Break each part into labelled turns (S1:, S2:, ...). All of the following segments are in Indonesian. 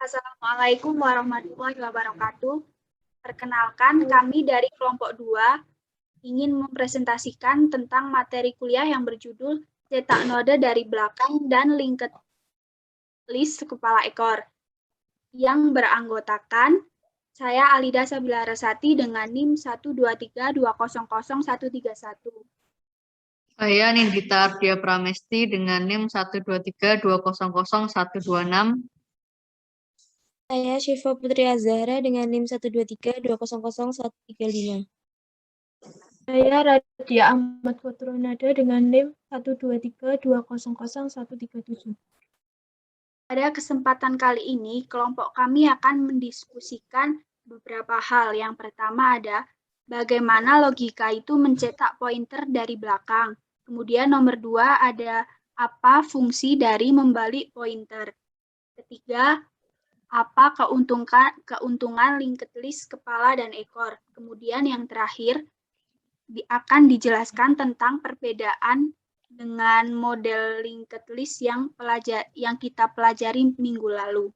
S1: Assalamualaikum warahmatullahi wabarakatuh. Perkenalkan, kami dari kelompok 2 ingin mempresentasikan tentang materi kuliah yang berjudul cetak node dari belakang dan linked list kepala ekor, yang beranggotakan saya Alida Sabila Resati dengan NIM 123200131.
S2: Saya Nindita Ardia Pramesti dengan NIM 123200126.
S3: Saya Syifa Putri Azhara dengan NIM 123200135.
S4: Saya Radia Ahmad Kotronada dengan NIM 123200137.
S1: Pada kesempatan kali ini, kelompok kami akan mendiskusikan beberapa hal. Yang pertama ada bagaimana logika itu mencetak pointer dari belakang. Kemudian nomor 2 ada apa fungsi dari membalik pointer. Ketiga, apa keuntungan linked list kepala dan ekor. Kemudian yang terakhir akan dijelaskan tentang perbedaan dengan model linked list yang kita pelajari minggu lalu.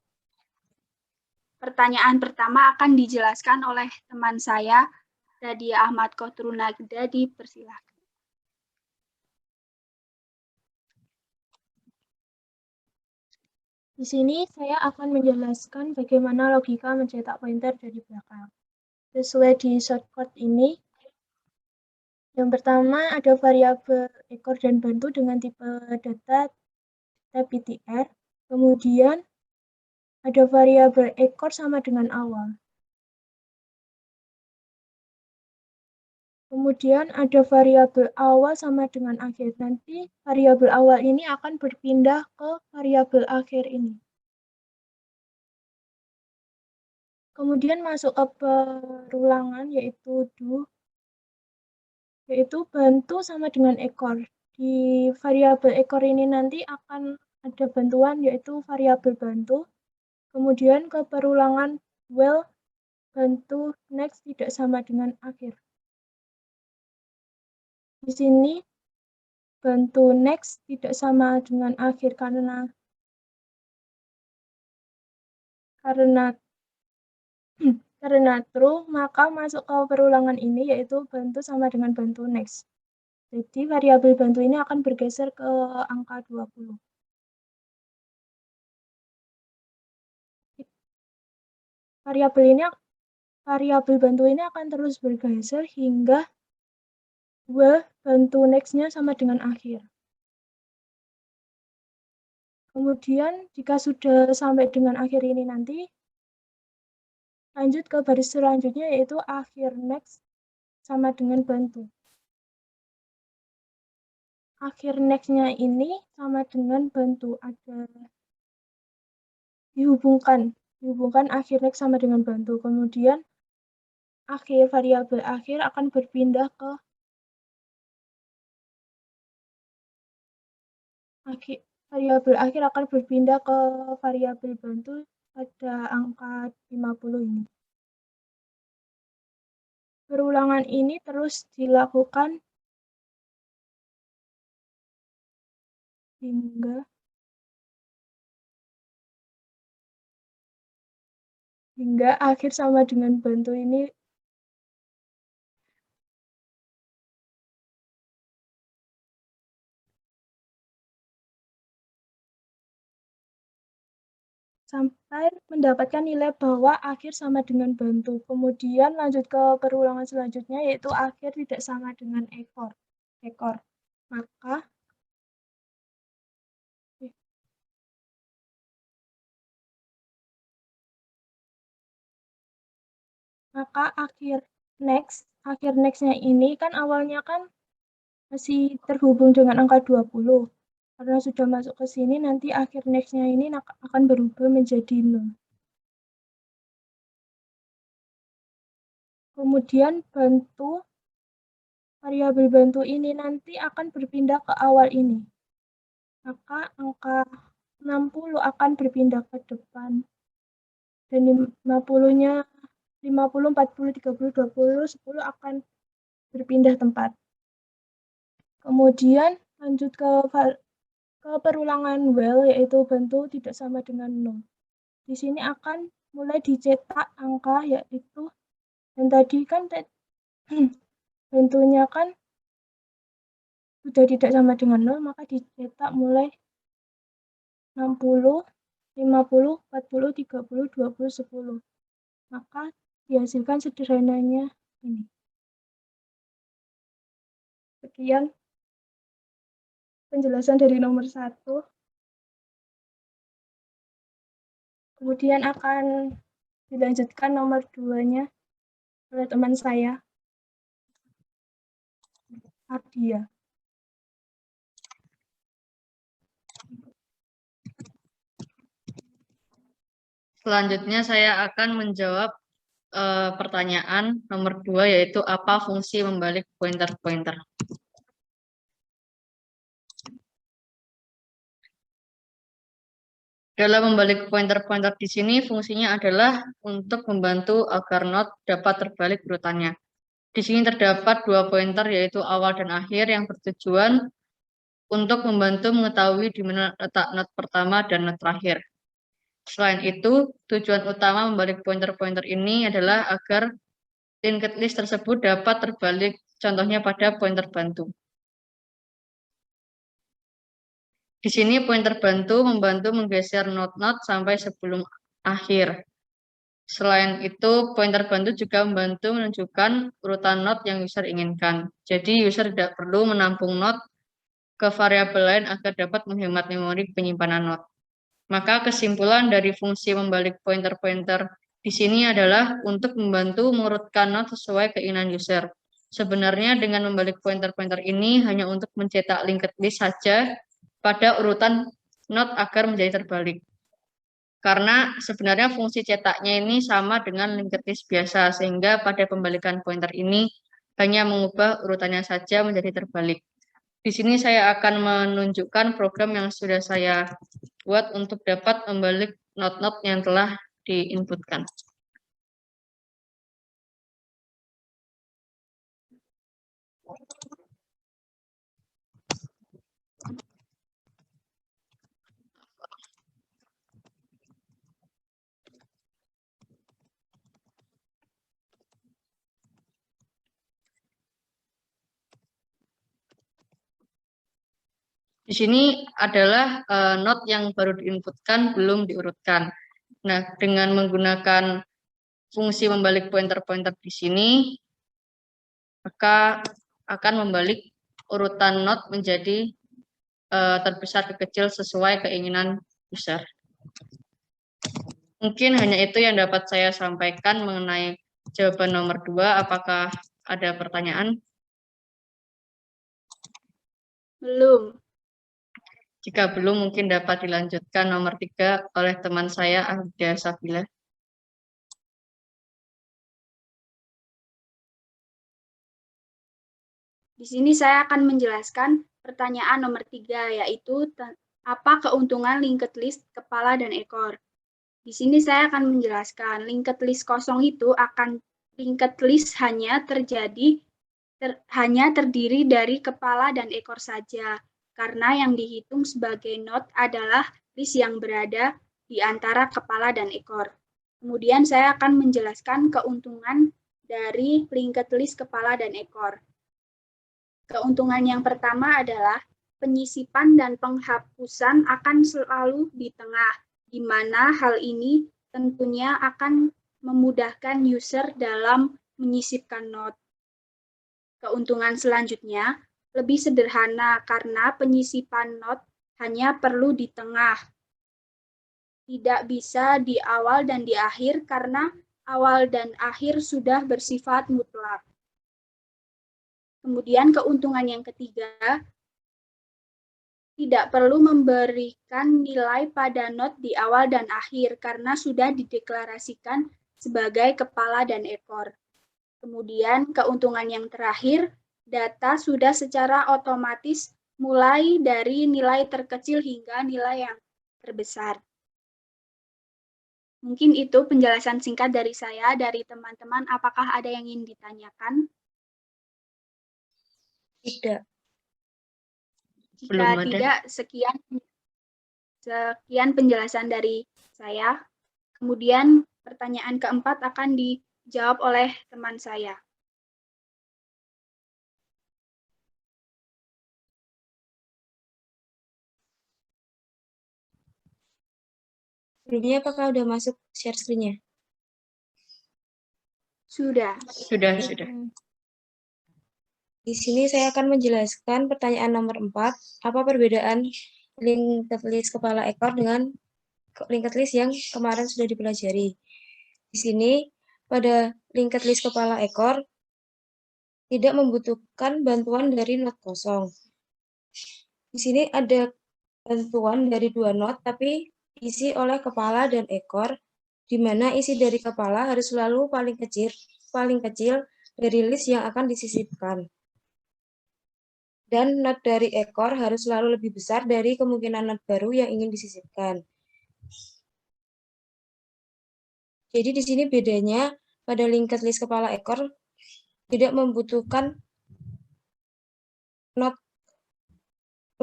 S1: Pertanyaan pertama akan dijelaskan oleh teman saya, Radia Ahmad Kotrunagda, dipersilakan.
S4: Di sini saya akan menjelaskan bagaimana logika mencetak pointer dari belakang. Sesuai di shortcut ini, yang pertama ada variabel ekor dan bantu dengan tipe data TPTR. Kemudian ada variabel ekor sama dengan awal. Kemudian ada variabel awal sama dengan akhir. Nanti variabel awal ini akan berpindah ke variabel akhir ini. Kemudian masuk ke perulangan yaitu do, yaitu bantu sama dengan ekor. Di variabel ekor ini nanti akan ada bantuan yaitu variabel bantu. Kemudian ke perulangan while bantu next tidak sama dengan akhir. Di sini bantu next tidak sama dengan akhir karena true, maka masuk ke perulangan ini yaitu bantu sama dengan bantu next. Jadi variabel bantu ini akan bergeser ke angka 20. Variabel bantu ini akan terus bergeser hingga bantu next-nya sama dengan akhir. Kemudian jika sudah sampai dengan akhir ini nanti, lanjut ke baris selanjutnya yaitu akhir next sama dengan bantu. Akhir next-nya ini sama dengan bantu, ada dihubungkan akhir next sama dengan bantu. Kemudian variabel akhir akan berpindah ke variabel akhir akan berpindah ke variabel bantu pada angka 50 ini. Perulangan ini terus dilakukan hingga akhir sama dengan bantu ini sampai mendapatkan nilai bahwa akhir sama dengan bantu. Kemudian lanjut ke perulangan selanjutnya yaitu akhir tidak sama dengan ekor. Maka akhir next-nya ini kan awalnya kan masih terhubung dengan angka 20. Karena sudah masuk ke sini, nanti akhir next-nya ini akan berubah menjadi 0. Kemudian variabel bantu ini nanti akan berpindah ke awal ini. Maka angka 60 akan berpindah ke depan. Dan 50-nya 50, 40, 30, 20, 10 akan berpindah tempat. Kemudian lanjut ke perulangan while yaitu bantu tidak sama dengan 0. di sini akan mulai dicetak angka yaitu, dan tadi kan bentuknya kan sudah tidak sama dengan 0, maka dicetak mulai 60, 50, 40, 30, 20, 10. Maka dihasilkan sederhananya ini. Sekian penjelasan dari nomor 1. Kemudian akan dilanjutkan nomor 2-nya oleh teman saya, Ardia.
S2: Selanjutnya saya akan menjawab pertanyaan nomor 2, yaitu apa fungsi membalik pointer-pointer. Dalam membalik pointer-pointer di sini fungsinya adalah untuk membantu agar not dapat terbalik urutannya. Di sini terdapat 2 pointer yaitu awal dan akhir yang bertujuan untuk membantu mengetahui di mana letak not pertama dan not terakhir. Selain itu, tujuan utama membalik pointer-pointer ini adalah agar linked list tersebut dapat terbalik, contohnya pada pointer bantu. Di sini pointer bantu membantu menggeser not-not sampai sebelum akhir. Selain itu, pointer bantu juga membantu menunjukkan urutan not yang user inginkan. Jadi, user tidak perlu menampung not ke variabel lain agar dapat menghemat memori penyimpanan not. Maka kesimpulan dari fungsi membalik pointer-pointer di sini adalah untuk membantu mengurutkan not sesuai keinginan user. Sebenarnya dengan membalik pointer-pointer ini hanya untuk mencetak linked list saja pada urutan not agar menjadi terbalik. Karena sebenarnya fungsi cetaknya ini sama dengan linked list biasa, sehingga pada pembalikan pointer ini hanya mengubah urutannya saja menjadi terbalik. Di sini saya akan menunjukkan program yang sudah saya buat untuk dapat membalik not-not yang telah diinputkan. Di sini adalah not yang baru diinputkan, belum diurutkan. Nah, dengan menggunakan fungsi membalik pointer-pointer di sini, maka akan membalik urutan not menjadi terbesar ke kecil sesuai keinginan user. Mungkin hanya itu yang dapat saya sampaikan mengenai jawaban nomor 2. Apakah ada pertanyaan?
S1: Belum.
S2: Jika belum, mungkin dapat dilanjutkan nomor 3 oleh teman saya, Ardia Safila.
S1: Di sini saya akan menjelaskan pertanyaan nomor 3, yaitu apa keuntungan linked list kepala dan ekor. Di sini saya akan menjelaskan linked list kosong itu linked list hanya terdiri dari kepala dan ekor saja, karena yang dihitung sebagai not adalah list yang berada di antara kepala dan ekor. Kemudian saya akan menjelaskan keuntungan dari linked list kepala dan ekor. Keuntungan yang pertama adalah penyisipan dan penghapusan akan selalu di tengah, di mana hal ini tentunya akan memudahkan user dalam menyisipkan not. Keuntungan selanjutnya lebih sederhana karena penyisipan not hanya perlu di tengah. Tidak bisa di awal dan di akhir karena awal dan akhir sudah bersifat mutlak. Kemudian keuntungan yang ketiga, tidak perlu memberikan nilai pada not di awal dan akhir karena sudah dideklarasikan sebagai kepala dan ekor. Kemudian keuntungan yang terakhir, data sudah secara otomatis mulai dari nilai terkecil hingga nilai yang terbesar. Mungkin itu penjelasan singkat dari saya, dari teman-teman. Apakah ada yang ingin ditanyakan?
S3: Tidak.
S1: Jika tidak, sekian penjelasan dari saya. Kemudian pertanyaan keempat akan dijawab oleh teman saya.
S3: Sebelumnya apakah udah masuk share screen-nya?
S1: Sudah.
S2: Sudah.
S3: Di sini saya akan menjelaskan pertanyaan nomor 4. Apa perbedaan linked list kepala ekor dengan linked list yang kemarin sudah dipelajari? Di sini, pada linked list kepala ekor, tidak membutuhkan bantuan dari not kosong. Di sini ada bantuan dari 2 not, tapi diisi oleh kepala dan ekor, di mana isi dari kepala harus selalu paling kecil dari list yang akan disisipkan. Dan not dari ekor harus selalu lebih besar dari kemungkinan not baru yang ingin disisipkan. Jadi di sini bedanya pada linked list kepala ekor tidak membutuhkan not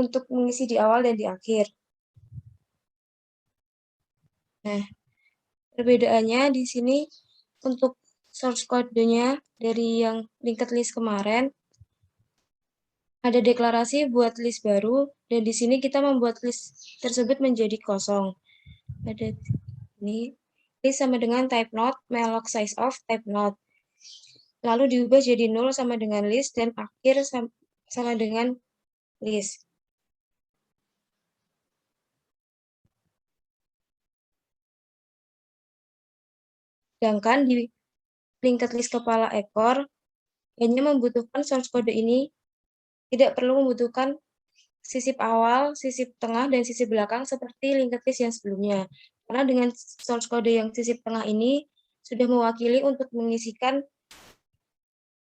S3: untuk mengisi di awal dan di akhir. Nah, perbedaannya di sini untuk source code-nya dari yang linked list kemarin ada deklarasi buat list baru, dan di sini kita membuat list tersebut menjadi kosong. Ada ini list sama dengan type not, malloc size of type not. Lalu diubah jadi 0 sama dengan list, dan akhir sama dengan list. Sedangkan di linked list kepala ekor hanya membutuhkan source code ini, tidak perlu membutuhkan sisip awal, sisip tengah, dan sisip belakang seperti linked list yang sebelumnya. Karena dengan source code yang sisip tengah ini sudah mewakili untuk mengisikan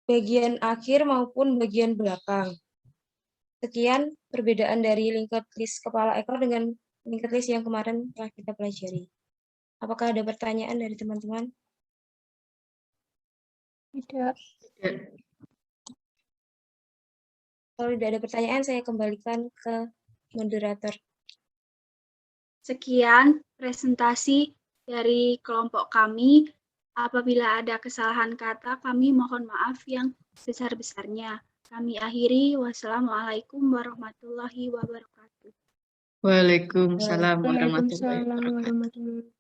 S3: bagian akhir maupun bagian belakang. Sekian perbedaan dari linked list kepala ekor dengan linked list yang kemarin telah kita pelajari. Apakah ada pertanyaan dari teman-teman?
S4: Tidak.
S3: Kalau tidak ada pertanyaan, saya kembalikan ke moderator.
S1: Sekian presentasi dari kelompok kami. Apabila ada kesalahan kata, kami mohon maaf yang sebesar-besarnya. Kami akhiri. Wassalamualaikum warahmatullahi wabarakatuh.
S2: Waalaikumsalam warahmatullahi
S4: Waalaikumsalam
S2: wabarakatuh.
S4: warahmatullahi wabarakatuh.